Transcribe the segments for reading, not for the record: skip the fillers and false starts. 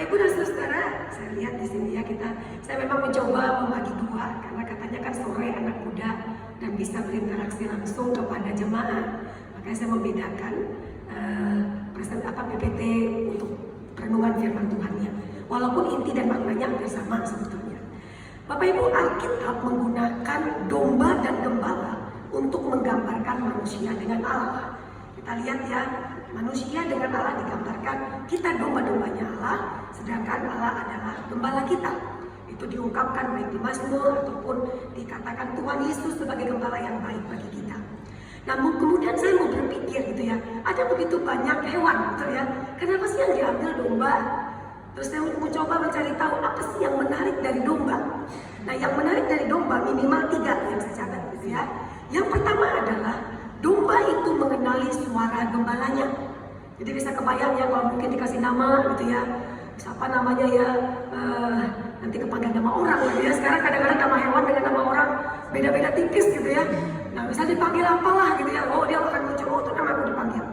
Bapak Ibu dan Saudara, saya lihat di sini ya saya memang mencoba membagi dua karena katanya kan sore anak muda dan bisa berinteraksi langsung kepada jemaah. Makanya saya membedakan PPT untuk perenungan firman Tuhannya. Walaupun inti dan maknanya hampir sama sebetulnya. Bapak Ibu, Alkitab menggunakan domba dan gembala untuk menggambarkan manusia dengan Allah. Kita lihat ya, manusia dengan Allah digambarkan, kita domba-dombanya Allah, sedangkan Allah adalah gembala kita. Itu diungkapkan baik di Mazmur ataupun dikatakan Tuhan Yesus sebagai gembala yang baik bagi kita. Namun kemudian saya mau berpikir gitu ya, ada begitu banyak hewan gitu ya, kenapa sih yang diambil domba? Terus saya mau coba mencari tahu apa sih yang menarik dari domba. Nah, yang menarik dari domba minimal 3 yang saya catat gitu ya. Yang pertama adalah domba itu mengenali suara gembalanya. Jadi bisa kebayang ya kalau mungkin dikasih nama gitu ya, siapa namanya ya, nanti kepanggil nama orang gitu ya. Sekarang kadang-kadang nama hewan dengan nama orang beda-beda tipis gitu ya. Nah, bisa dipanggil apalah gitu ya, oh dia akan muncul, oh itu nama aku dipanggil.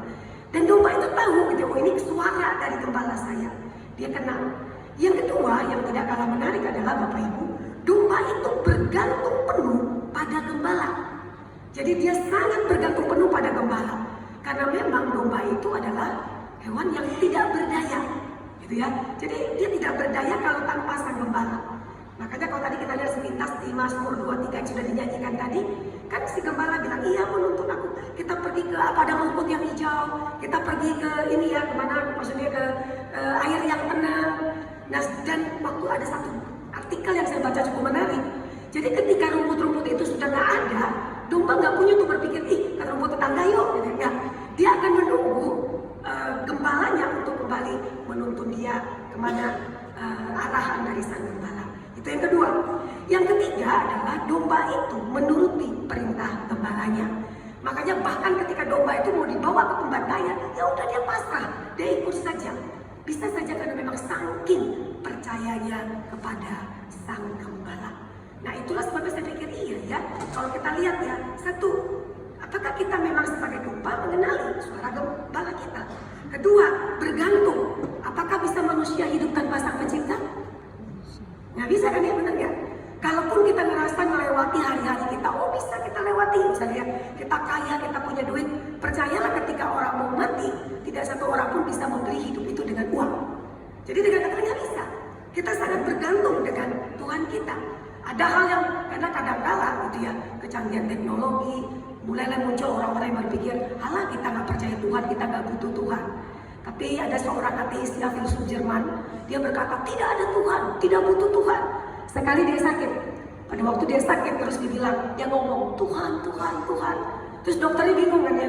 Dan domba itu tahu gitu, oh ini suara dari gembala saya, dia kenal. Yang kedua yang tidak kalah menarik adalah Bapak Ibu, domba itu bergantung penuh pada gembala. Jadi dia sangat bergantung penuh pada gembala. Karena memang domba itu adalah hewan yang tidak berdaya, gitu ya. Jadi dia tidak berdaya kalau tanpa sang gembala. Makanya kalau tadi kita lihat sepintas di Mazmur 23 yang sudah dinyanyikan tadi, kan si gembala bilang, iya menuntun aku. Kita pergi ke padang rumput yang hijau, kita pergi ke ini ya, kemana, maksudnya ke air yang tenang. Nah, dan waktu ada satu artikel yang saya baca cukup menarik. Jadi ketika rumput-rumput itu sudah nggak ada, domba nggak punya tuh berpikir, ke rumput tetangga yuk, gitu ya. Dia akan menunggu gembalanya untuk kembali menuntun dia kemana arahan dari sang gembala. Itu yang kedua. Yang ketiga adalah domba itu menuruti perintah gembalanya. Makanya bahkan ketika domba itu mau dibawa ke pembantaian, ya udah dia pasrah, dia ikut saja. Bisa saja karena memang saking percayanya kepada sang gembala. Nah, itulah sebabnya saya pikir iya ya, kalau kita lihat ya, satu, apakah kita memang sebagai domba mengenali suara gembala kita? Kedua, bergantung, apakah bisa manusia hidup tanpa sang pencipta? Nggak bisa kan ya, benar ya? Kalaupun kita ngerasa melewati hari-hari kita, oh bisa kita lewati, misalnya kita kaya, kita punya duit, percayalah ketika orang mau mati, tidak satu orang pun bisa membeli hidup itu dengan uang. Jadi dengan kata nggak bisa. Kita sangat bergantung dengan Tuhan kita. Ada hal yang, karena kadang-kala gitu ya, kecanggihan teknologi, mulailah muncul orang-orang yang berpikir, halah kita nggak percaya Tuhan, kita nggak butuh Tuhan. Tapi ada seorang ateis, filsuf Jerman, dia berkata, tidak ada Tuhan, tidak butuh Tuhan. Sekali dia sakit, pada waktu dia sakit terus dia ngomong, Tuhan, Tuhan, Tuhan. Terus dokternya bingung kan ya,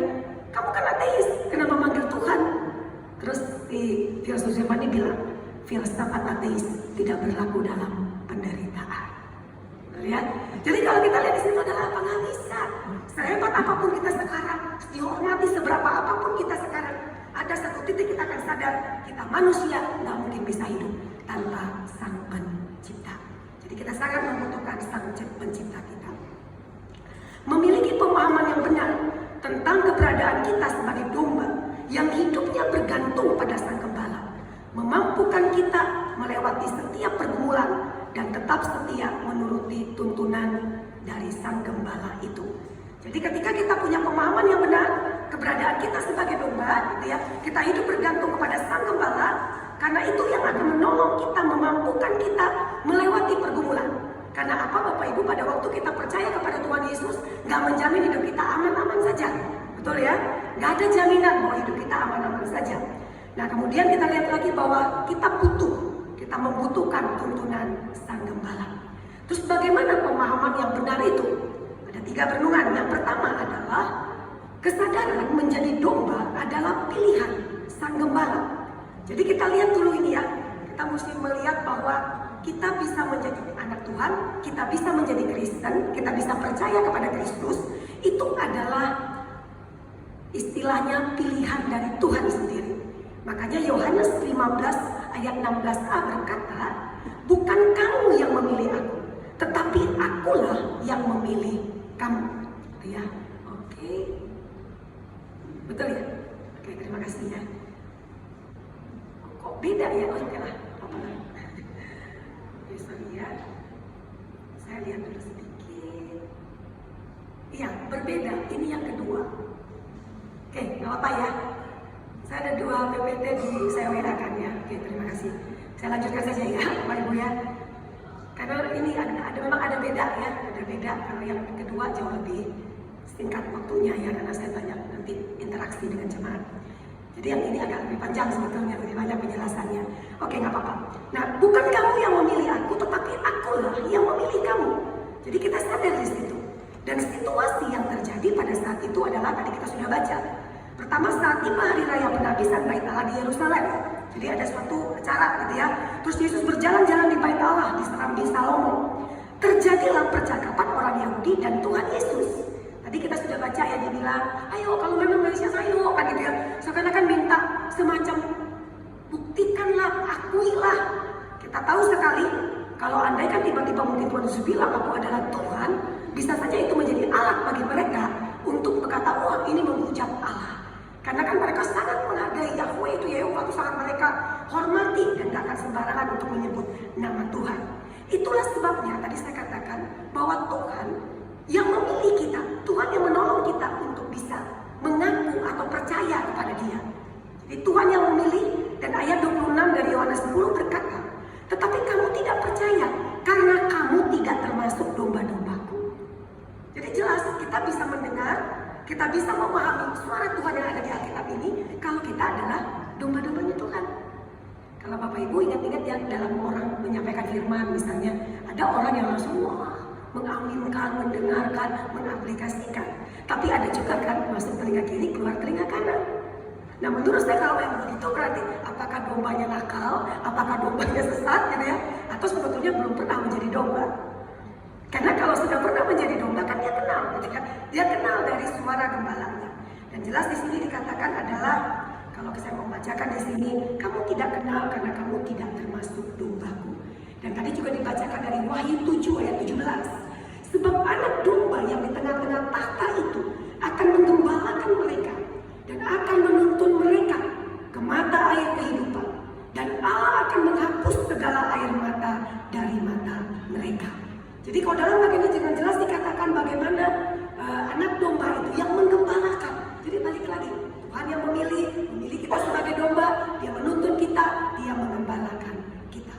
kamu kan ateis, kenapa manggil Tuhan? Terus si filsuf Jerman ini bilang, filsafat ateis tidak berlaku dalam penderitaan. Lihat, jadi kalau kita lihat di situ adalah apa, nggak bisa. Sehebat apapun kita sekarang, dihormati seberapa apapun kita sekarang, ada satu titik kita akan sadar, kita manusia nggak mungkin bisa hidup tanpa sang pencipta. Jadi kita sangat membutuhkan sang pencipta kita. Memiliki pemahaman yang benar tentang keberadaan kita sebagai domba yang hidupnya bergantung pada sang gembala, memampukan kita melewati setiap pergumulan dan tetap setia menuruti tuntunan dari sang gembala itu. Jadi ketika kita punya pemahaman yang benar, keberadaan kita sebagai domba, gitu ya, kita hidup bergantung kepada sang gembala, karena itu yang akan menolong kita, memampukan kita melewati pergumulan. Karena apa Bapak Ibu, pada waktu kita percaya kepada Tuhan Yesus, nggak menjamin hidup kita aman-aman saja. Betul ya? Nggak ada jaminan bahwa hidup kita aman-aman saja. Nah kemudian kita lihat lagi bahwa kita membutuhkan tuntunan sang gembala. Terus bagaimana pemahaman yang benar itu? Ada 3 renungan. Yang pertama adalah kesadaran menjadi domba adalah pilihan sang gembala. Jadi kita lihat dulu ini ya, kita mesti melihat bahwa kita bisa menjadi anak Tuhan, kita bisa menjadi Kristen, kita bisa percaya kepada Kristus. Itu adalah istilahnya pilihan dari Tuhan sendiri. Makanya Yohanes 15 ayat 16a berkata, bukan kamu yang memilih aku, tetapi akulah yang memilih kamu. Ya, oke. Betul ya? Oke, terima kasih ya. Kok beda ya? Oke lah, apa sorry ya. Saya lihat dulu sedikit. Iya, berbeda. Ini yang kedua. Oke, nggak apa-apa ya. Saya ada 2 PPT saya WA-kan ya. Oke, terima kasih. Saya lanjutkan saja ya, Bapak Ibu ya. Karena ini memang ada beda ya, ada beda. Kalau yang kedua jauh lebih singkat waktunya ya, karena saya banyak nanti interaksi dengan jemaat. Jadi yang ini agak lebih panjang sebetulnya, lebih banyak penjelasannya. Oke, nggak apa-apa. Nah, bukan kamu yang memilih aku, tetapi akulah yang memilih kamu. Jadi kita sadar di situ. Dan situasi yang terjadi pada saat itu adalah tadi kita sudah baca. Pertama, saat tiba hari raya penabisan Bait Allah di Yerusalem. Jadi ada suatu acara gitu ya. Terus Yesus berjalan-jalan di Bait Allah di Serambi Salomo. Terjadilah percakapan orang Yahudi dan Tuhan Yesus. Tadi kita sudah baca ya, dia bilang, ayo kalau memang Mesias ayo, kan gitu ya. Seakan-akan minta semacam buktikanlah, akuilah. Kita tahu sekali kalau andaikan tiba-tiba mungkin Tuhan Yesus bilang aku adalah Tuhan, bisa saja itu menjadi alat bagi mereka untuk berkata, wah ini mengucap Allah. Karena kan mereka sangat menghargai Yahweh, itu Yehova itu sangat mereka hormati dan gak akan sembarangan untuk menyebut nama Tuhan. Itulah sebabnya tadi saya katakan bahwa Tuhan yang memilih kita, Tuhan yang menolong kita untuk bisa mengaku atau percaya kepada Dia. Jadi Tuhan yang memilih, dan ayat 26 dari Yohanes 10 berkata, tetapi kamu tidak percaya karena kamu tidak termasuk domba-dombaku. Jadi jelas kita bisa mendengar, kita bisa memahami suara Tuhan yang ada di Alkitab ini kalau kita adalah domba-dombanya Tuhan. Kalau Bapak Ibu ingat-ingat ya, dalam orang menyampaikan firman misalnya, ada orang yang langsung wah mengaminkan, mendengarkan, mengaplikasikan. Tapi ada juga kan masuk telinga kiri, keluar telinga kanan. Nah menurut saya kalau yang begitu berarti apakah dombanya nakal, apakah dombanya sesat gitu ya, atau sebetulnya belum pernah menjadi domba. Karena kalau sudah pernah menjadi domba kan dia kenal, gitu kan? Dia kenal dari suara gembalanya. Dan jelas di sini dikatakan adalah, kalau saya membacakan di sini, kamu tidak kenal karena kamu tidak termasuk dombaku. Dan tadi juga dibacakan dari Wahyu 7 ayat 17. Sebab anak domba yang di tengah-tengah tahta itu akan menggembalakan mereka dan akan menuntun mereka ke mata air kehidupan. Dan Allah akan menghapus segala air mata dari mata mereka. Jadi kalau dalam bagian ini jelas dikatakan bagaimana anak domba itu yang menggembalakan. Jadi balik lagi, Tuhan yang memilih kita sebagai domba, Dia menuntun kita, Dia mengembalakan kita.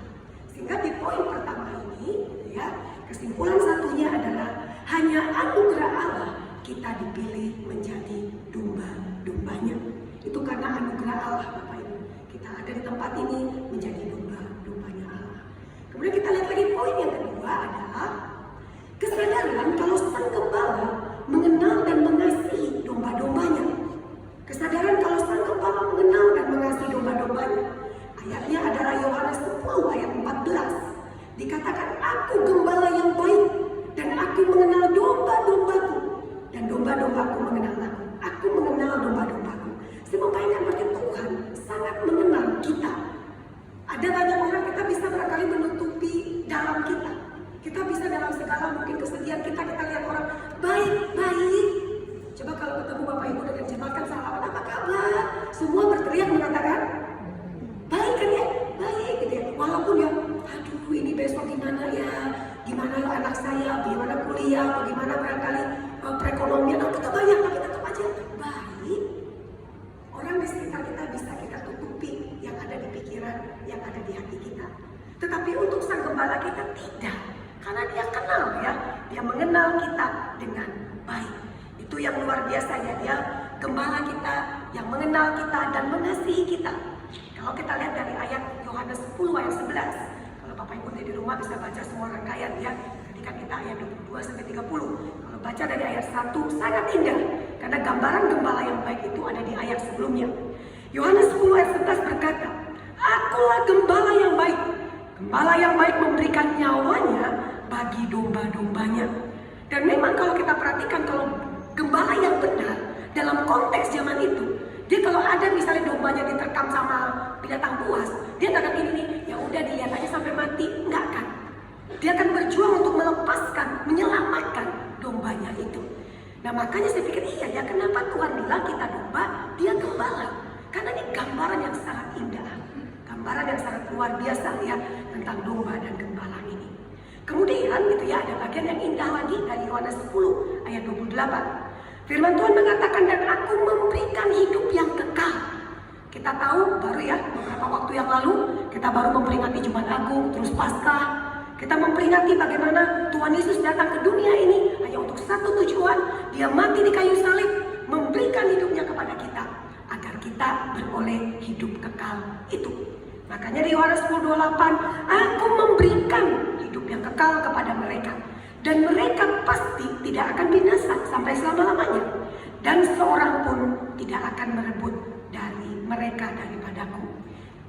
Sehingga di poin pertama ini, ya, kesimpulan satunya adalah hanya anugerah Allah kita dipilih menjadi domba-dombanya. Itu karena anugerah Allah, Bapak Ibu. Kita ada di tempat ini menjadi domba-dombanya Allah. Kemudian kita lihat lagi poin yang kedua adalah kesadaran kalau sang gembala mengenal dan mengasihi domba-dombanya. Kesadaran kalau sang gembala mengenal dan mengasihi domba-dombanya. Ayatnya adalah Yohanes 10 ayat 14. Dikatakan, aku gembala yang baik dan aku mengenal domba-dombaku dan domba-dombaku mengenal aku. Aku mengenal domba-dombaku. Saya membayangkan berarti Tuhan sangat mengenal kita. Ada banyak orang kita bisa barangkali menutupi dalam kita. Kita bisa dalam segala mungkin kesedihan kita lihat orang baik-baik. Coba kalau ketemu Bapak Ibu dengan jemaat kan salaman, apa kabar? Semua berteriak mengatakan baik kan ya? Baik gitu ya. Walaupun ya, aduh ini besok gimana ya? Gimana anak saya? Bagaimana kuliah? Bagaimana barangkali perekonomian? Kita banyak tapi tetap aja baik. Orang di sekitar kita bisa kita tutupi yang ada di pikiran, yang ada di hati kita. Tetapi untuk sang gembala kita tidak. Karena Dia kenal ya, Dia mengenal kita dengan baik. Itu yang luar biasa ya, Dia gembala kita, yang mengenal kita dan mengasihi kita. Kalau kita lihat dari ayat Yohanes 10 ayat 11, kalau Bapak Ibu di rumah bisa baca semua rangkaian ya. Tadi kan kita ayat 22 sampai 30. Kalau baca dari ayat 1 sangat indah, karena gambaran gembala yang baik itu ada di ayat sebelumnya. Yohanes 10 ayat 11 berkata, akulah gembala yang baik. Gembala yang baik memberikan nyawanya bagi domba-dombanya. Dan memang kalau kita perhatikan, kalau gembala yang benar dalam konteks zaman itu, dia kalau ada misalnya dombanya diterkam sama binatang buas, dia nggak akan ini ya udah dilihat aja sampai mati, nggak kan? Dia akan berjuang untuk melepaskan, menyelamatkan dombanya itu. Nah makanya saya pikir iya ya, kenapa Tuhan bilang kita domba, Dia gembala? Karena ini gambaran yang sangat indah. gambaran yang sangat luar biasa ya tentang domba dan gembala ini. Kemudian gitu ya, ada bagian yang indah lagi dari Yohanes 10 ayat 28. Firman Tuhan mengatakan, dan aku memberikan hidup yang kekal. Kita tahu baru ya, beberapa waktu yang lalu kita baru memperingati Jumat Agung, terus Paskah. Kita memperingati bagaimana Tuhan Yesus datang ke dunia ini hanya untuk satu tujuan. Dia mati di kayu salib, memberikan hidupnya kepada kita agar kita beroleh hidup kekal itu. Makanya di Yohanes 10:28, aku memberikan hidup yang kekal kepada mereka, dan mereka pasti tidak akan binasa sampai selama-lamanya, dan seorang pun tidak akan merebut dari mereka daripadaku.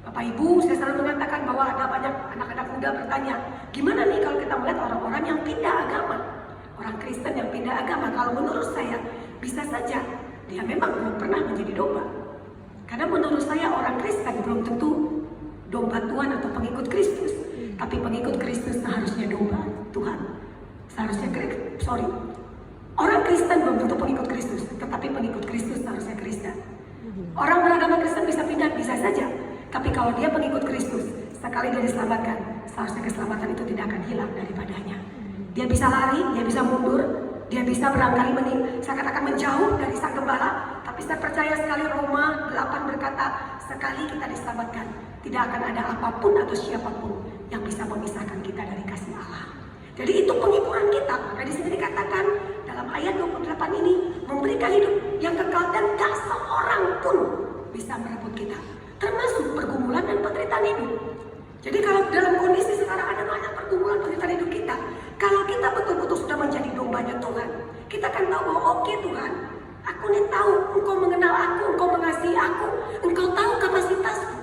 Bapak Ibu, saya selalu mengatakan bahwa ada banyak anak-anak muda bertanya, gimana nih kalau kita melihat orang-orang yang pindah agama, orang Kristen yang pindah agama? Kalau menurut saya, bisa saja dia memang belum pernah menjadi domba. Karena menurut saya orang Kristen belum tentu domba Tuhan atau pengikut Kristus. Tapi pengikut Kristus seharusnya domba Tuhan. Seharusnya, orang Kristen belum tentu pengikut Kristus, tetapi pengikut Kristus seharusnya Kristen. Orang beragama Kristen bisa pindah, bisa saja. Tapi kalau dia pengikut Kristus, sekali dia diselamatkan, seharusnya keselamatan itu tidak akan hilang daripadanya. Dia bisa lari, dia bisa mundur, dia bisa barangkali saya katakan menjauh dari sang gembala. Tapi saya percaya sekali Roma 8 berkata, sekali kita diselamatkan, tidak akan ada apapun atau siapapun yang bisa memisahkan kita dari kasih Allah. Jadi itu penghiburan kita. Maka di sini dikatakan dalam ayat 28 ini, memberikan hidup yang kekal, dan tak seorang pun bisa merebut kita, termasuk pergumulan dan penderitaan hidup. Jadi kalau dalam kondisi sekarang ada banyak pergumulan penderitaan hidup kita, kalau kita betul-betul sudah menjadi dombanya Tuhan, kita akan tahu bahwa oke Tuhan, aku nih tahu Engkau mengenal aku, Engkau mengasihi aku, Engkau tahu kapasitasku.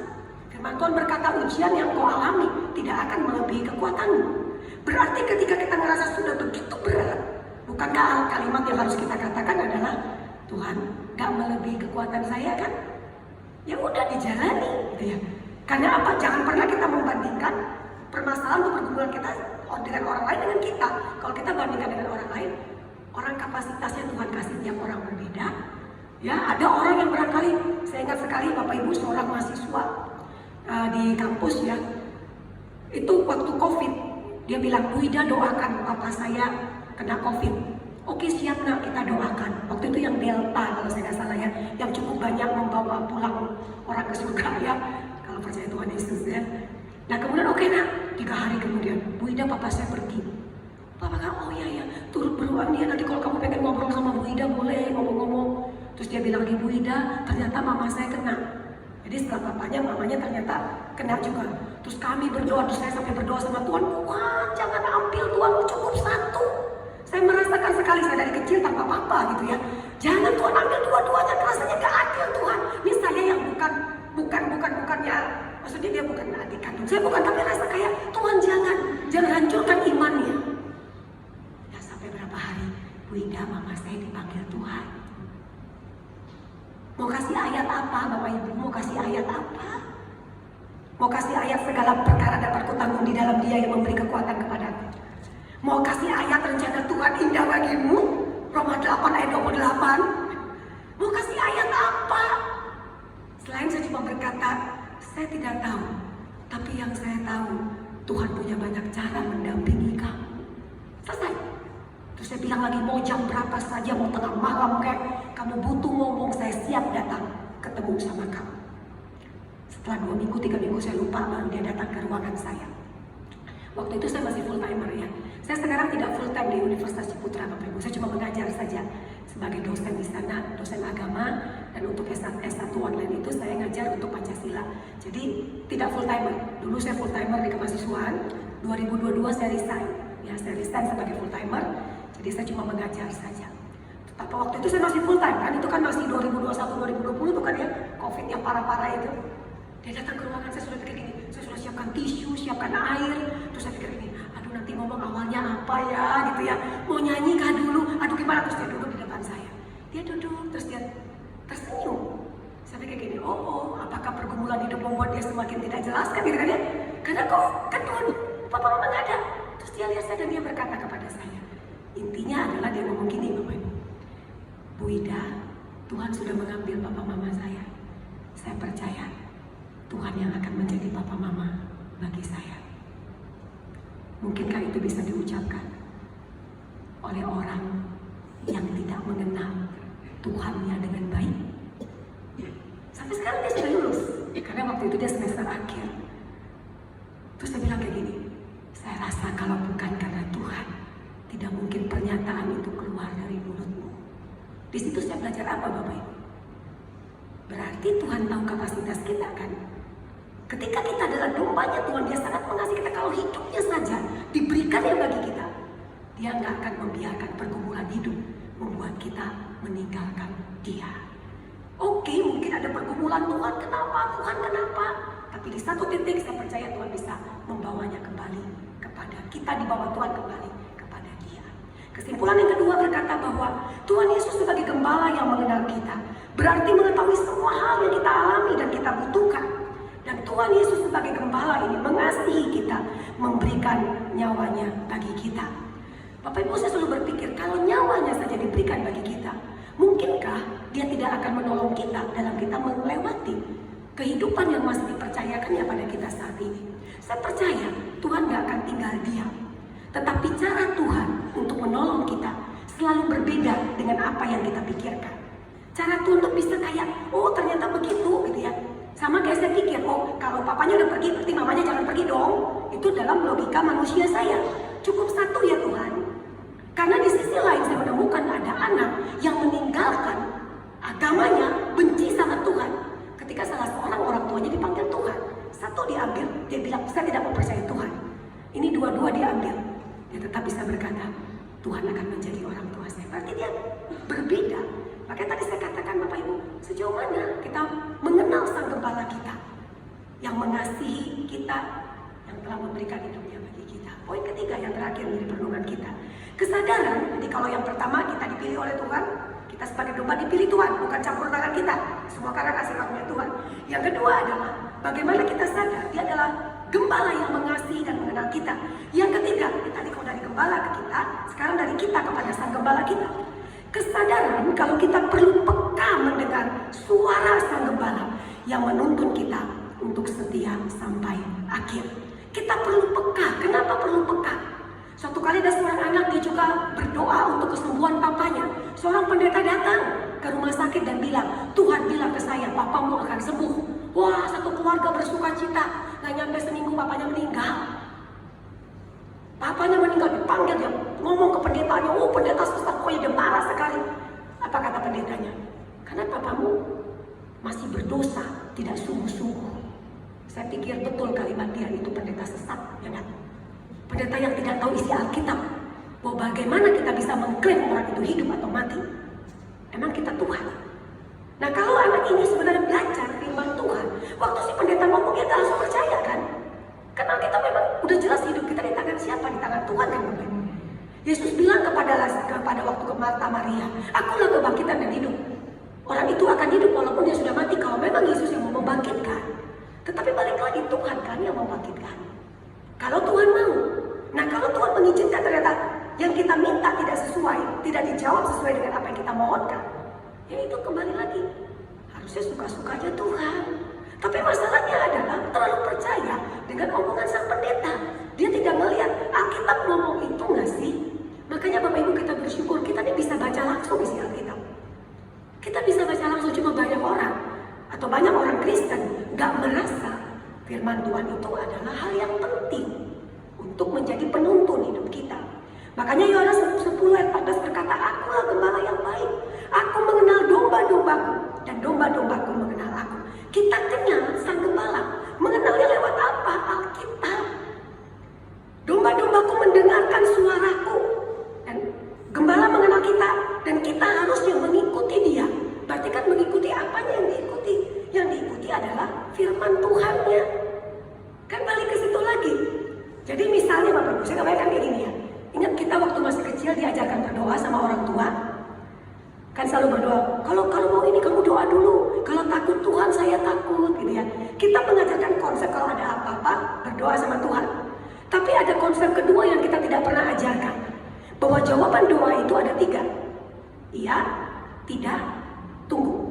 Firman Tuhan berkata, ujian yang kau alami tidak akan melebihi kekuatanmu. Berarti ketika kita merasa sudah begitu berat, bukankah kalimat yang harus kita katakan adalah, Tuhan gak melebihi kekuatan saya kan? Ya udah dijalani gitu ya. Karena apa? Jangan pernah kita membandingkan permasalahan atau pergumulan kita dengan orang lain dengan kita. Kalau kita bandingkan dengan orang lain, orang kapasitasnya Tuhan kasih tiap orang berbeda. Ya, ada orang yang barangkali, saya ingat sekali Bapak Ibu seorang mahasiswa di kampus ya, itu waktu COVID, dia bilang, Bu Ida doakan papa saya kena COVID. Oke siap nak, kita doakan. Waktu itu yang Delta kalau saya nggak salah ya, yang cukup banyak membawa pulang orang ke surga ya, kalau percaya Tuhan Yesus ya. Nah kemudian oke nak, 3 hari kemudian, Bu Ida papa saya pergi. Papa kan, oh iya ya, turut beruang dia, nanti kalau kamu pengen ngobrol sama Bu Ida boleh ngomong-ngomong. Terus dia bilang lagi, Bu Ida ternyata mama saya kena. Jadi setelah papanya, mamanya ternyata kena juga. Terus kami berdoa, terus saya sampai berdoa sama Tuhan, Tuhan jangan ambil Tuhan, cukup 1. Saya merasakan sekali, saya dari kecil tanpa apa gitu ya. Jangan Tuhan ambil dua-duanya, rasanya gak adil Tuhan. Ini saya yang bukannya, maksudnya dia bukan adik kandung saya, bukan, tapi rasa kayak Tuhan jangan hancurkan imannya. Ya sampai berapa hari, Bu Ida mama saya dipanggil Tuhan. Mau kasih ayat apa Bapak Ibu? Mau kasih ayat apa? Mau kasih ayat segala perkara dapat kutanggung di dalam Dia yang memberi kekuatan kepadaku. Mau kasih ayat rencana Tuhan indah bagimu, Roma 8 ayat 28. Mau kasih ayat apa? Selain saya cuma berkata, saya tidak tahu, tapi yang saya tahu, Tuhan punya banyak cara mendampingi kamu. Selesai. Terus saya bilang lagi, mau jam berapa saja, mau tengah malam kayak kamu butuh ngomong, saya siap datang ketemu sama kamu. Setelah 2 minggu, 3 minggu saya lupa, baru dia datang ke ruangan saya. Waktu itu saya masih full timer ya. Saya sekarang tidak full time di Universitas Ciputra Bapak Ibu. Saya cuma mengajar saja sebagai dosen di sana, dosen agama, dan untuk S1 online itu saya ngajar untuk Pancasila. Jadi tidak full timer. Dulu saya full timer di kemahasiswaan. 2022 saya resign. Ya, saya resign sebagai full timer. Jadi saya cuma mengajar saja. Tapi waktu itu saya masih full time kan, itu kan masih 2021 2020 tuh kan ya, Covid yang parah-parah itu. Dia datang ke ruangan saya sudah pikir gini, saya sudah siapkan tisu, siapkan air, terus saya pikir gini, aduh nanti ngomong awalnya apa ya gitu ya, mau nyanyi kah dulu, aduh gimana, terus dia duduk di depan saya. Dia duduk, terus dia tersenyum. Saya pikir gini, oh apakah pergumulan hidup membuat dia semakin tidak jelas kan gitu kan ya? Karena kok kan Tuhan, papa mama nggak ada. Terus dia lihat saya dan dia berkata kepada saya, intinya adalah dia ngomong gini Bapak Ibu, Bu Ida, Tuhan sudah mengambil papa mama saya percaya. Tuhan yang akan menjadi papa mama bagi saya. Mungkinkah itu bisa diucapkan oleh orang yang tidak mengenal Tuhannya dengan baik? Sampai sekarang dia sudah lulus, karena waktu itu dia semester akhir. Terus saya bilang kayak gini, saya rasa kalau bukan karena Tuhan, tidak mungkin pernyataan itu keluar dari mulutmu. Di situ saya belajar apa Bapak Ibu? Berarti Tuhan tahu kapasitas kita kan? Ketika kita adalah dombanya Tuhan, dia sangat mengasihi kita. Kalau hidupnya saja diberikan yang bagi kita, dia nggak akan membiarkan pergumulan hidup membuat kita meninggalkan dia. Oke, mungkin ada pergumulan, Tuhan kenapa? Tapi di satu titik saya percaya Tuhan bisa membawanya kembali kepada kita, dibawa Tuhan kembali kepada dia. Kesimpulan yang kedua berkata bahwa Tuhan Yesus sebagai gembala yang mengenal kita, berarti mengetahui semua hal yang kita alami dan kita butuhkan. Dan Tuhan Yesus sebagai gembala ini mengasihi kita, memberikan nyawanya bagi kita. Bapak Ibu, saya selalu berpikir, kalau nyawanya saja diberikan bagi kita, mungkinkah dia tidak akan menolong kita dalam kita melewati kehidupan yang masih dipercayakannya pada kita saat ini? Saya percaya Tuhan gak akan tinggal diam. Tetapi cara Tuhan untuk menolong kita selalu berbeda dengan apa yang kita pikirkan. Cara Tuhan untuk bisa kayak, oh ternyata begitu gitu ya. Sama kayak saya pikir, oh kalau papanya udah pergi, berarti mamanya jangan pergi dong. Itu dalam logika manusia saya. Cukup satu ya Tuhan. Karena di sisi lain saya menemukan ada anak yang meninggalkan agamanya, benci sama Tuhan. Ketika salah seorang orang tuanya dipanggil Tuhan, satu diambil, dia bilang saya tidak mau percaya Tuhan. Ini dua-dua diambil, dia tetap bisa berkata Tuhan akan menjadi orang tua saya. Berarti dia berbeda. Makanya tadi saya katakan Bapak Ibu, sejauh mana kita mengenal sang gembala kita yang mengasihi kita, yang telah memberikan hidupnya bagi kita. Poin ketiga yang terakhir menjadi perenungan kita, kesadaran. Jadi kalau yang pertama kita dipilih oleh Tuhan, kita sebagai domba dipilih Tuhan, bukan campur tangan kita. Semua karena kasih karunia Tuhan. Yang kedua adalah bagaimana kita sadar dia adalah gembala yang mengasihi dan mengenal kita. Yang ketiga, tadi kalau dari gembala ke kita, sekarang dari kita kepada sang gembala kita. Kesadaran kalau kita perlu peka mendengar suara sang gembala yang menuntun kita untuk setia sampai akhir. Kita perlu peka. Kenapa perlu peka? Suatu kali ada seorang anak, dia juga berdoa untuk kesembuhan papanya. Seorang pendeta datang ke rumah sakit dan bilang, Tuhan bilang ke saya, papamu akan sembuh. Wah, satu keluarga bersuka cita. Gak nyampe seminggu papanya meninggal. Papanya meninggal, dipanggil, dia ngomong ke pendetanya, oh pendeta sesat, pokoknya dia marah sekali. Apa kata pendetanya? Karena papamu masih berdosa, tidak sungguh-sungguh. Saya pikir betul kalimat dia itu pendeta sesat, ya kan? Pendeta yang tidak tahu isi Alkitab, bahwa bagaimana kita bisa mengklaim orang itu hidup atau mati. Emang kita Tuhan? Nah kalau anak ini sebenarnya belajar firman Tuhan, waktu si pendeta ngomong dia gak langsung percaya kan? Karena kita memang udah jelas hidup kita di tangan siapa? Di tangan Tuhan kan Bapak Ibu. Yesus bilang kepada waktu ke Marta Maria, akulah kebangkitan dan hidup. Orang itu akan hidup walaupun dia sudah mati kalau memang Yesus yang mau membangkitkan. Tetapi balik lagi Tuhan kan yang membangkitkan. Kalau Tuhan mau. Nah kalau Tuhan mengizinkan ternyata yang kita minta tidak sesuai, tidak dijawab sesuai dengan apa yang kita mohonkan, ya itu kembali lagi harusnya suka-suka aja Tuhan. Tapi masalahnya adalah terlalu percaya dengan omongan sang pendeta. Dia tidak melihat Alkitab ngomong itu nggak sih? Makanya Bapak Ibu kita bersyukur kita ini bisa baca langsung isi Alkitab. Kita bisa baca langsung, cuma banyak orang atau banyak orang Kristen nggak merasa firman Tuhan itu adalah hal yang penting untuk menjadi penuntun hidup kita. Makanya Yohanes 10 ayat 14 berkata, akulah gembala yang baik. Aku mengenal domba-dombaku dan domba-dombaku mengenal aku. Kita kenal sang gembala. Mengenalnya lewat apa? Alkitab. Domba-dombaku mendengarkan suaraku. Dan gembala mengenal kita. Dan kita harusnya mengikuti dia. Berarti kan mengikuti apanya yang diikuti? Yang diikuti adalah firman Tuhannya. Kan balik ke situ lagi. Jadi misalnya Bapak Ibu, saya bayangkan kayak gini ya. Ingat kita waktu masih kecil diajarkan berdoa sama orang tua. Kan selalu berdoa, kalau mau ini kamu doa dulu. Kalau takut Tuhan, saya takut gitu ya. Kita mengajarkan konsep kalau ada apa-apa berdoa sama Tuhan. Tapi ada konsep kedua yang kita tidak pernah ajarkan, bahwa jawaban doa itu ada 3. Iya, tidak, tunggu.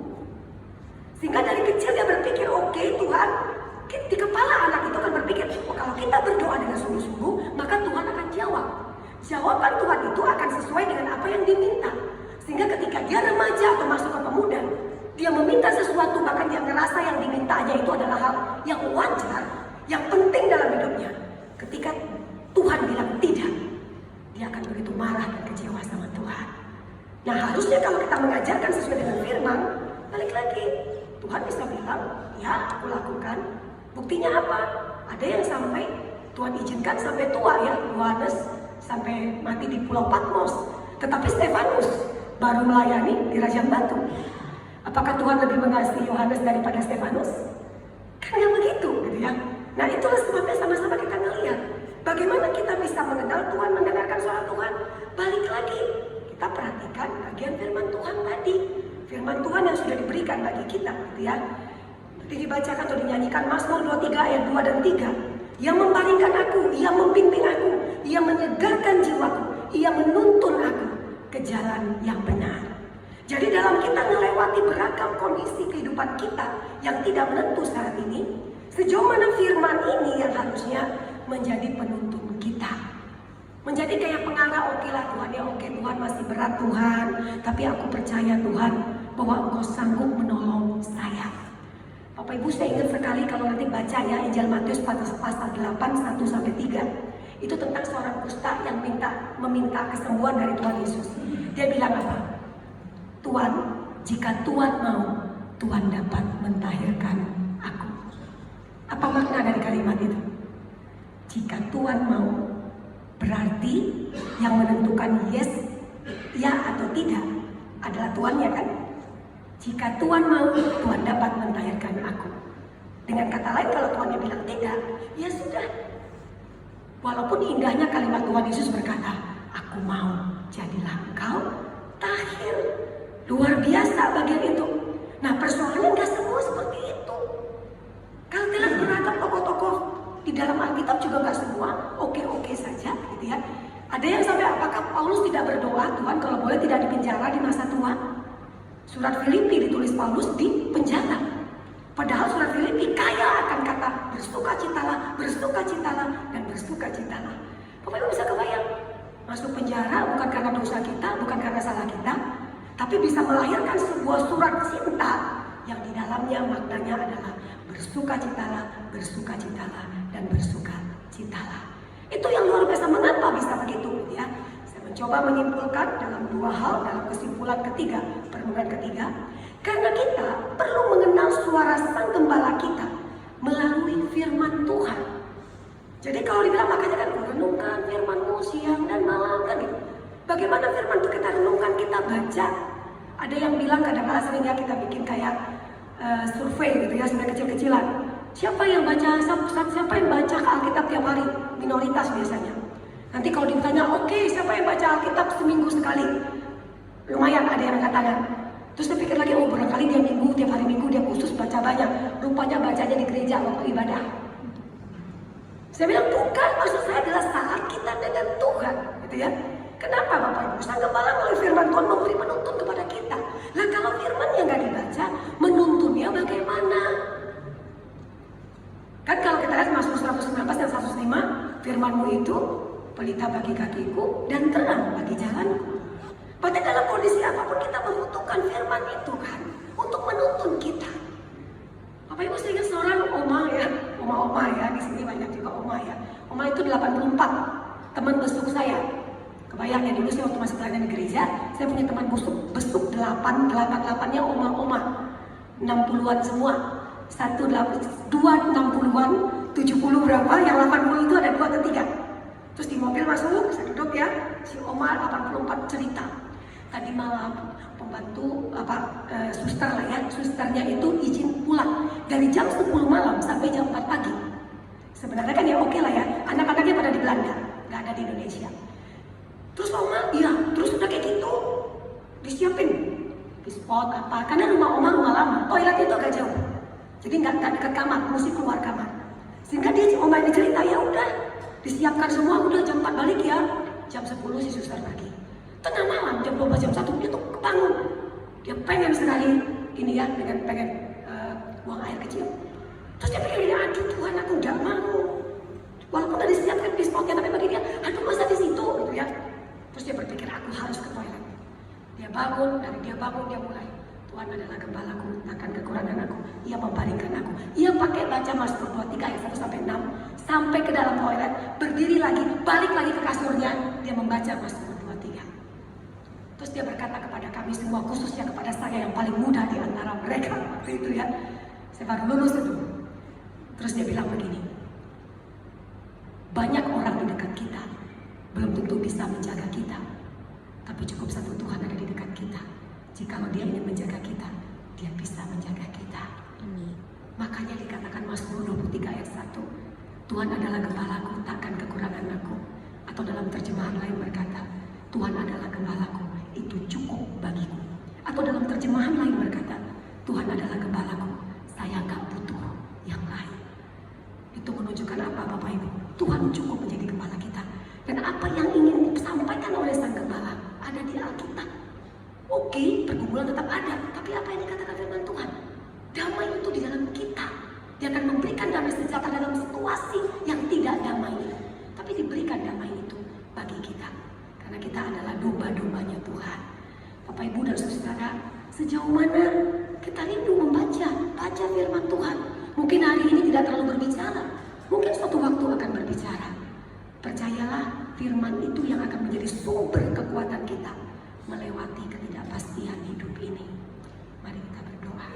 Sehingga dari kecil dia berpikir, oke Tuhan, di kepala anak itu akan berpikir, oh, kalau kita berdoa dengan sungguh-sungguh, maka Tuhan akan jawab. Jawaban Tuhan itu akan sesuai dengan apa yang diminta. Sehingga ketika dia remaja atau masuk ke pemuda, dia meminta sesuatu, bahkan dia ngerasa yang dimintanya itu adalah hal yang wajar, yang penting dalam hidupnya. Ketika Tuhan bilang tidak, dia akan begitu marah dan kecewa sama Tuhan. Nah, harusnya kalau kita mengajarkan sesuai dengan firman, balik lagi, Tuhan bisa bilang, ya aku lakukan. Buktinya apa? Ada yang sampai Tuhan izinkan sampai tua ya, Yohanes sampai mati di Pulau Patmos. Tetapi Stefanus baru melayani di Rajam Batu. Apakah Tuhan lebih mengasihi Yohanes daripada Stefanus? Kan nggak begitu, gitu ya. Nah, itulah sebabnya sama-sama kita ngelihat bagaimana kita bisa mengenal Tuhan, mendengarkan suara Tuhan. Balik lagi, kita perhatikan bagian firman Tuhan tadi. Firman Tuhan yang sudah diberikan bagi kita, gitu ya. Nanti dibacakan atau dinyanyikan Mazmur 23 ayat 2 dan 3. Ia membaringkan aku, ia membimbing aku, ia menyegarkan jiwaku, ia menuntun aku ke jalan yang benar. Jadi dalam kita melewati beragam kondisi kehidupan kita yang tidak menentu saat ini, sejauh mana firman ini yang harusnya menjadi penuntun kita. Menjadi kayak pengarah, oke lah Tuhan, ya oke Tuhan masih berat Tuhan, tapi aku percaya Tuhan bahwa Engkau sanggup menolong saya. Bapak Ibu, saya ingat sekali kalau nanti baca ya Injil Matius pasal 8 1-3. Itu tentang seorang kusta yang meminta kesembuhan dari Tuhan Yesus. Dia bilang apa? Tuhan, jika Tuhan mau, Tuhan dapat mentahirkan aku. Apa makna dari kalimat itu? Jika Tuhan mau, berarti yang menentukan yes, ya atau tidak adalah Tuhannya kan? Jika Tuhan mau, Tuhan dapat mentahirkan aku. Dengan kata lain, kalau Tuhannya bilang tidak, ya sudah. Walaupun indahnya kalimat Tuhan Yesus berkata, aku mau, jadilah engkau tahir. Luar biasa bagian itu. Nah, persoalannya nggak semua seperti itu. Kalau kita lihat beragam tokoh-tokoh di dalam Alkitab juga nggak semua oke-oke saja, gitu ya. Ada yang sampai apakah Paulus tidak berdoa, Tuhan kalau boleh tidak dipenjara di masa tua? Surat Filipi ditulis Paulus di penjara. Padahal surat Filipi kaya akan kata bersukacitalah, dan bersukacitalah. Bapak Ibu bisa kebayang, masuk penjara bukan karena dosa kita, bukan karena salah kita, tapi bisa melahirkan sebuah surat cinta yang di dalamnya maknanya adalah bersukacitalah, dan bersukacitalah. Itu yang luar biasa. Mengapa bisa begitu, ya? Saya mencoba menyimpulkan dalam dua hal, dalam kesimpulan ketiga, permulaan ketiga. Karena kita perlu mengenal suara Sang Gembala kita melalui firman Tuhan. Jadi kalau dibilang makanya kan renungkan firman-Mu siang dan malam kan gitu. Bagaimana firman itu kita renungkan, kita baca. Ada yang bilang kadang-kadang seringnya kita bikin kayak survei gitu ya, sampai kecil-kecilan. Siapa yang baca Alkitab tiap hari? Minoritas biasanya. Nanti kalau ditanya, oke, siapa yang baca Alkitab seminggu sekali? Lumayan ada yang angkat tangan. Terus saya pikir lagi, oh barangkali dia tiap hari minggu dia khusus baca banyak. Rupanya bacanya di gereja waktu ibadah. Saya bilang bukan, maksud saya adalah saat kita dengan Tuhan, gitu ya. Kenapa Bapak Ibu? Sang Gembala melalui firman Tuhan memberi menuntun kepada kita. Nah kalau firmannya nggak dibaca, menuntunnya bagaimana? Kan kalau kita lihat Mazmur 119 dan 105, firman-Mu itu pelita bagi kakiku dan terang bagi jalanku. Berarti dalam kondisi apapun kita membutuhkan firman itu kan untuk menuntun kita. Bapak Ibu, saya ingat seorang oma ya, di sini banyak juga oma ya. Oma itu 84, teman besuk saya. Kebayang ya, dulu saya waktu masih pelayanan di gereja, saya punya teman besuk 88-nya oma-oma 60-an semua. 2 60-an, 70 berapa, yang 80 itu ada 2 atau 3. Terus di mobil masuk, saya duduk ya, si oma 84 cerita. Tadi malam pembantu suster lah ya, susternya itu izin pulang dari jam 10 malam sampai jam 4 pagi. Sebenarnya kan ya oke lah ya, anak-anaknya pada di Belanda, nggak ada di Indonesia. Terus oma, iya, terus udah kayak gitu, disiapin spot apa, karena rumah oma rumah lama, toiletnya itu agak jauh, jadi nggak dekat kamar, mesti keluar kamar. Sehingga dia oma ini cerita, ya udah, disiapkan semua, udah jam 4 balik ya, jam 10 si suster pergi. Tengah malam, jam 12, jam 1, dia tuh kebangun. Dia pengen sekali ini ya, pengen buang air kecil. Terus dia pikir, ya aduh Tuhan aku gak mau. Walaupun udah disiapkan di spotnya, tapi bagi dia, aduh masa di situ gitu ya. Terus dia berpikir, aku harus ke toilet. Dia bangun, dari dia bangun dia mulai, Tuhan adalah gembalaku, takkan kekurangan aku. Ia membaringkan aku. Ia pakai baca Mazmur 23 ayat 1 sampai 6 sampai ke dalam toilet, berdiri lagi, balik lagi ke kasurnya, dia membaca Mazmur 23. Terus dia berkata kepada kami semua, khususnya kepada saya yang paling muda di antara mereka waktu itu ya. Saya baru lulus itu. Terus dia bilang begini, banyak orang di dekat kita belum tentu bisa menjaga kita, tapi cukup satu Tuhan ada di dekat kita. Jikalau dia ingin menjaga kita, dia bisa menjaga kita. Makanya dikatakan Mazmur 23 ayat 1, Tuhan adalah gembalaku, takkan kekurangan aku. Atau dalam terjemahan lain berkata, Tuhan adalah gembalaku, itu cukup bagiku. Atau dalam terjemahan lain berkata, Tuhan adalah gembalaku, saya gak butuh yang lain. Itu menunjukkan apa Bapak Ibu? Tuhan cukup menjadi gembala kita. Dan apa yang ingin disampaikan oleh Sang Gembala ada di Alkitab. Oke, pergumulan tetap ada, tapi apa yang dikatakan firman Tuhan? Damai itu di dalam kita. Dia akan memberikan damai sejahtera dalam situasi yang tidak damai. Tapi diberikan damai itu bagi kita. Karena kita adalah domba-dombanya Tuhan. Bapak Ibu dan Saudara, sejauh mana kita rindu baca firman Tuhan. Mungkin hari ini tidak terlalu berbicara. Mungkin suatu waktu akan berbicara. Percayalah, firman itu yang akan menjadi sumber kekuatan kita melewati ketidakpastian hidup ini. Mari kita berdoa.